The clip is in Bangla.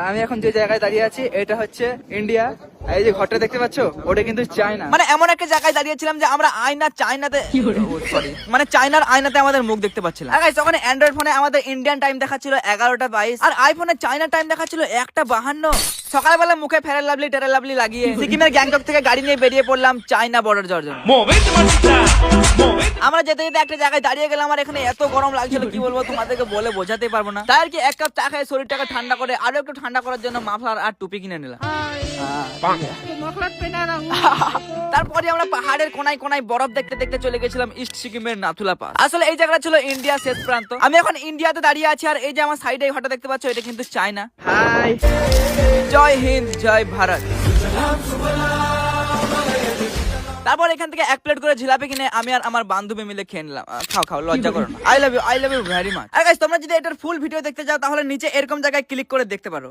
আমি এখন যে জায়গায় দাঁড়িয়ে আছি এটা হচ্ছে ইন্ডিয়া। এই যে ঘরটা দেখতে পাচ্ছ ওটা কিন্তু চায়না। মানে এমন একটা জায়গায় দাঁড়িয়েছিলাম যে আমরা চায়নাতে মানে চায়নার আয়নাতে আমাদের মুখ দেখতে পাচ্ছিলাম। তখন অ্যান্ড্রয়েড ফোনে আমাদের ইন্ডিয়ান টাইম দেখাচ্ছিল 11:22 আর আইফোনে চায়না টাইম দেখাচ্ছিল 1:52। সকালবেলা মুখে ফেরার লাভলি টেরার লাভলি লাগিয়ে সিকিমের গ্যাংটক থেকে গাড়ি নিয়ে বেরিয়ে পড়লাম চায়না বর্ডার যাওয়ার জন্য। আমরা যেতে যেতে একটা জায়গায় দাঁড়িয়ে গেলাম আর এখানে এত গরম লাগছিল কি বলবো তোমাদেরকে বলে বোঝাতে পারবো না। তাই আর কি এক কাপ চা খাই শরীরটাকে ঠান্ডা করে আরো একটু ঠান্ডা করার জন্য মাফলার আর টুপি কিনে নিলাম। তারপরে আমরা পাহাড়ের কোনায় কোনায় বরফ দেখতে দেখতে চলে গেছিলাম ইস্ট সিকিমের নাথুলা পাস। আসলে এই জায়গাটা ছিল ইন্ডিয়া শেষ প্রান্ত। আমি এখন ইন্ডিয়াতে দাঁড়িয়ে আছি আর এই যে আমার সাইডে ঘরটা দেখতে পাচ্ছ এটা কিন্তু চায়না। হাই, জয় হিন্দ জয় ভারত। তারপর এখান থেকে এক প্লেট করে জিলাপি কিনে আমি আর আমার বান্ধবী মিলে খেয়ে নিলাম। খাও খাও, লজ্জা করো না। I love you very much. আর গাইস তোমরা যদি এটার ফুল ভিডিও দেখতে চাও তাহলে নিচে এরকম জায়গায় ক্লিক করে দেখতে পারো।